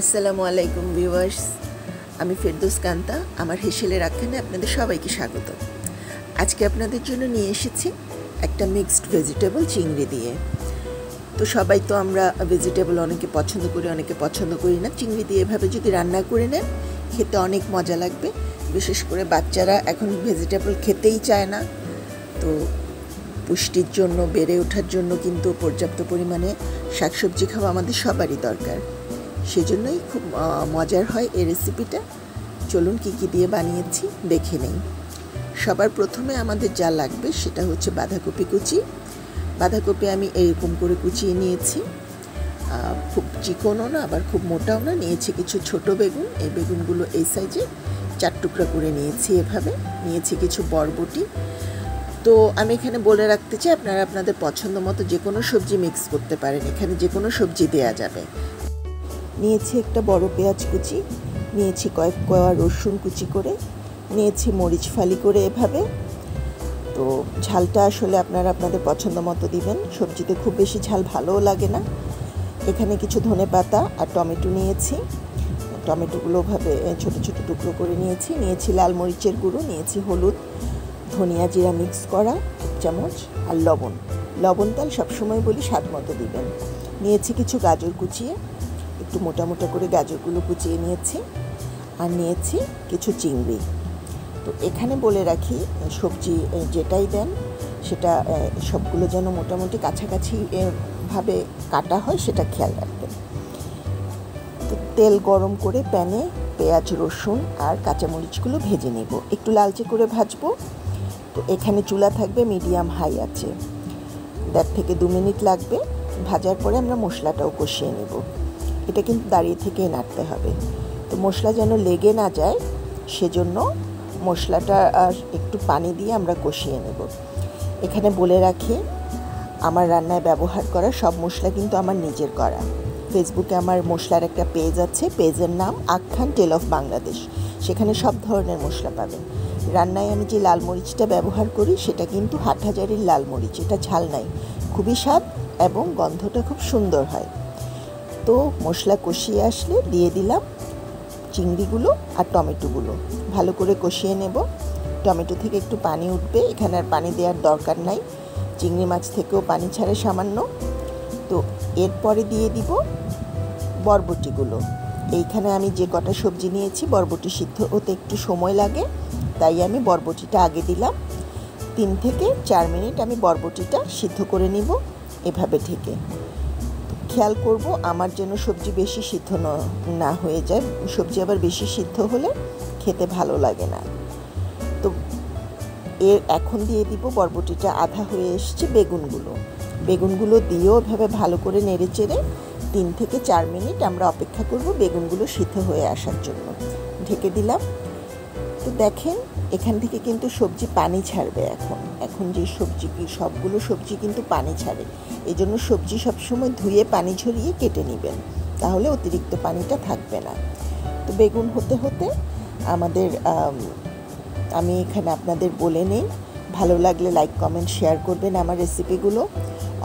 আসসালামু আলাইকুম ভিউয়ার্স, আমি ফেরদৌস কান্তা। আমার হেসেলের আখ্যানে আপনাদের সবাইকে স্বাগত। আজকে আপনাদের জন্য নিয়ে এসেছি একটা মিক্সড ভেজিটেবল চিংড়ি দিয়ে। তো সবাই তো আমরা ভেজিটেবল অনেকে পছন্দ করি, অনেকে পছন্দ করি না। চিংড়ি দিয়ে এভাবে যদি রান্না করে নেন, খেতে অনেক মজা লাগবে। বিশেষ করে বাচ্চারা এখন ভেজিটেবল খেতেই চায় না। তো পুষ্টির জন্য, বেড়ে ওঠার জন্য কিন্তু পর্যাপ্ত পরিমাণে শাকসবজি খাওয়া আমাদের সবারই দরকার। সেজন্যই খুব মজার হয় এই রেসিপিটা। চলুন কী কী দিয়ে বানিয়েছি দেখে নেই। সবার প্রথমে আমাদের যা লাগবে সেটা হচ্ছে বাঁধাকপি কুচি। বাঁধাকপি আমি এইরকম করে কুচিয়ে নিয়েছি, খুব চিকনও না আবার খুব মোটাও না। নিয়েছি কিছু ছোট বেগুন, এই বেগুনগুলো এই সাইজে 4 টুকরা করে নিয়েছি। এভাবে নিয়েছি কিছু বরবটি। তো আমি এখানে বলে রাখতে চাই, আপনারা আপনাদের পছন্দ মতো যে কোনো সবজি মিক্স করতে পারেন, এখানে যে কোনো সবজি দেওয়া যাবে। নিয়েছি একটা বড় পেঁয়াজ কুচি, নিয়েছি কয়েক কোয়া রসুন কুচি করে, নিয়েছি মরিচ ফালি করে এভাবে। তো ঝালটা আসলে আপনারা আপনাদের পছন্দ মতো দিবেন। সবজিতে খুব বেশি ঝাল ভালোও লাগে না। এখানে কিছু ধনেপাতা আর টমেটো নিয়েছি। টমেটোগুলো ভাবে ছোট ছোট টুকরো করে নিয়েছি। নিয়েছি লাল মরিচের গুঁড়ো, নিয়েছি হলুদ, ধনিয়া জিরা মিক্স করা 1 চামচ, আর লবণ তেল সবসময় বলি স্বাদ মতো দিবেন। নিয়েছি কিছু গাজর কুচিয়ে, একটু মোটা মোটা করে গাজরগুলো কুচিয়ে নিয়েছি। আর নিয়েছি কিছু চিংড়ি। তো এখানে বলে রাখি, সবজি যেটাই দেন সেটা সবগুলো যেন মোটামুটি কাছাকাছি ভাবে কাটা হয়, সেটা খেয়াল রাখবেন। তো তেল গরম করে প্যানে পেঁয়াজ, রসুন আর কাঁচামরিচগুলো ভেজে নেব, একটু লালচে করে ভাজবো। তো এখানে চুলা থাকবে মিডিয়াম হাই আছে। 1.5 থেকে 2 মিনিট লাগবে। ভাজার পরে আমরা মশলাটাও কষিয়ে নেব। এটা কিন্তু দাঁড়িয়ে থেকে নাড়তে হবে। তো মশলা যেন লেগে না যায়, সেজন্য মশলাটা আর একটু পানি দিয়ে আমরা কষিয়ে নেব। এখানে বলে রাখি, আমার রান্নায় ব্যবহার করা সব মশলা কিন্তু আমার নিজের করা। ফেসবুকে আমার মশলার একটা পেজ আছে, পেজের নাম আখ্যান টেল অফ বাংলাদেশ। সেখানে সব ধরনের মশলা পাবেন। রান্নায় আমি যে লাল মরিচটা ব্যবহার করি সেটা কিন্তু হাটহাজারির লাল মরিচ। এটা ঝাল নাই, খুবই স্বাদ এবং গন্ধটা খুব সুন্দর হয়। তো মশলা কষিয়ে আসলে দিয়ে দিলাম চিংড়িগুলো আর টমেটোগুলো, ভালো করে কষিয়ে নেব। টমেটো থেকে একটু পানি উঠবে, এখানে আর পানি দেওয়ার দরকার নাই। চিংড়ি মাছ থেকেও পানি ছাড়ে সামান্য। তো এরপরে দিয়ে দিব বরবটিগুলো। এইখানে আমি যে কটা সবজি নিয়েছি, বরবটি সিদ্ধ হতে একটু সময় লাগে, তাই আমি বরবটিটা আগে দিলাম। 3 থেকে 4 মিনিট আমি বরবটিটা সিদ্ধ করে নিব এভাবে ঢেকে। খেয়াল করব আমার যেন সবজি বেশি সিদ্ধ না হয়ে যায়। সবজি আবার বেশি সিদ্ধ হলে খেতে ভালো লাগে না। তো এখন দিয়ে দিব বরবটিটা আধা হয়ে এসছে বেগুনগুলো দিয়েও এভাবে ভালো করে নেড়ে চেড়ে 3 থেকে 4 মিনিট আমরা অপেক্ষা করব বেগুনগুলো সিদ্ধ হয়ে আসার জন্য। ঢেকে দিলাম। তো দেখেন, এখান থেকে কিন্তু সবজি পানি ছাড়বে। এখন যে সবগুলো সবজি কিন্তু পানি ছাড়ে। এই জন্য সবজি সবসময় ধুয়ে পানি ঝরিয়ে কেটে নেবেন, তাহলে অতিরিক্ত পানিটা থাকবে না। তো বেগুন হতে হতে আমি এখানে আপনাদের বলে নেই, ভালো লাগলে লাইক, কমেন্ট, শেয়ার করবেন আমার রেসিপিগুলো।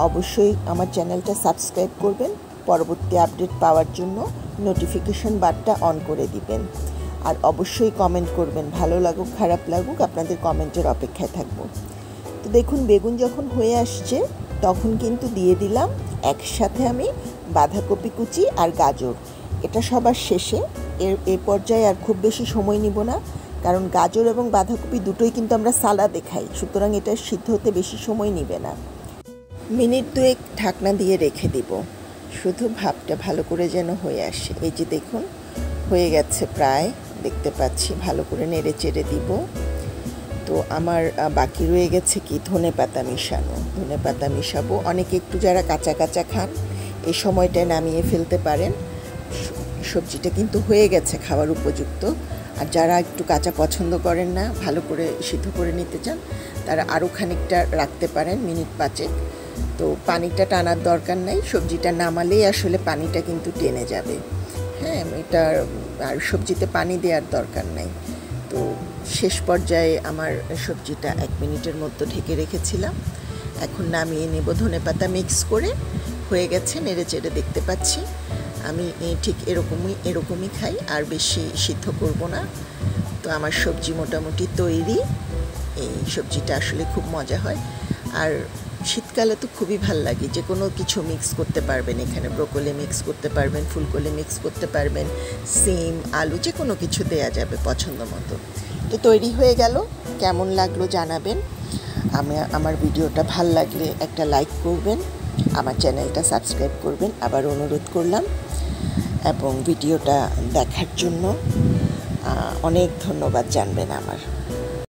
অবশ্যই আমার চ্যানেলটা সাবস্ক্রাইব করবেন। পরবর্তী আপডেট পাওয়ার জন্য নোটিফিকেশন বারটা অন করে দিবেন। আর অবশ্যই কমেন্ট করবেন, ভালো লাগুক খারাপ লাগুক, আপনাদের কমেন্টের অপেক্ষায় থাকবো। তো দেখুন, বেগুন যখন হয়ে আসছে তখন কিন্তু দিয়ে দিলাম একসাথে আমি বাঁধাকপি কুচি আর গাজর। এটা সবার শেষে। এর পর্যায়ে আর খুব বেশি সময় নিব না, কারণ গাজর এবং বাঁধাকপি দুটোই কিন্তু আমরা সালাদে খাই, সুতরাং এটা সিদ্ধ হতে বেশি সময় নিবে না। মিনিট 2 ঢাকনা দিয়ে রেখে দিব, শুধু ভাপটা ভালো করে যেন হয়ে আসে। এই যে দেখুন, হয়ে গেছে প্রায়, দেখতে পাচ্ছি। ভালো করে নেড়ে চেড়ে দিব। তো আমার বাকি রয়ে গেছে কি ধনেপাতা মিশাবো। অনেকে একটু যারা কাঁচা কাঁচা খান, এই সময়টায় নামিয়ে ফেলতে পারেন। সবজিটা কিন্তু হয়ে গেছে খাওয়ার উপযুক্ত। আর যারা একটু কাঁচা পছন্দ করেন না, ভালো করে সিদ্ধ করে নিতে চান, তারা আরও খানিকটা রাখতে পারেন, মিনিট 5। তো পানিটা টানার দরকার নাই, সবজিটা নামালেই আসলে পানিটা কিন্তু টেনে যাবে। হ্যাঁ, এটা আর সবজিতে পানি দেওয়ার দরকার নাই। তো শেষ পর্যায়ে আমার সবজিটা 1 মিনিটের মতো ঢেকে রেখেছিলাম। এখন নামিয়ে নেব। ধনেপাতা মিক্স করে হয়ে গেছে, নেড়ে চেড়ে দেখতে পাচ্ছি। আমি ঠিক এরকমই খাই, আর বেশি সিদ্ধ করব না। তো আমার সবজি মোটামুটি তৈরি। এই সবজিটা আসলে খুব মজা হয়, আর শীতকালে তো খুবই ভাল লাগে। যে কোনো কিছু মিক্স করতে পারবেন, এখানে ব্রোকলি মিক্স করতে পারবেন, ফুলকপি মিক্স করতে পারবেন, সিম, আলু, যে কোনো কিছু দেয়া যাবে পছন্দ মতো। তো তৈরি হয়ে গেল। কেমন লাগলো জানাবেন। আমার ভিডিওটা ভাল লাগলে একটা লাইক করবেন, আমার চ্যানেলটা সাবস্ক্রাইব করবেন, আবার অনুরোধ করলাম। এবং ভিডিওটা দেখার জন্য অনেক ধন্যবাদ জানবেন আমার।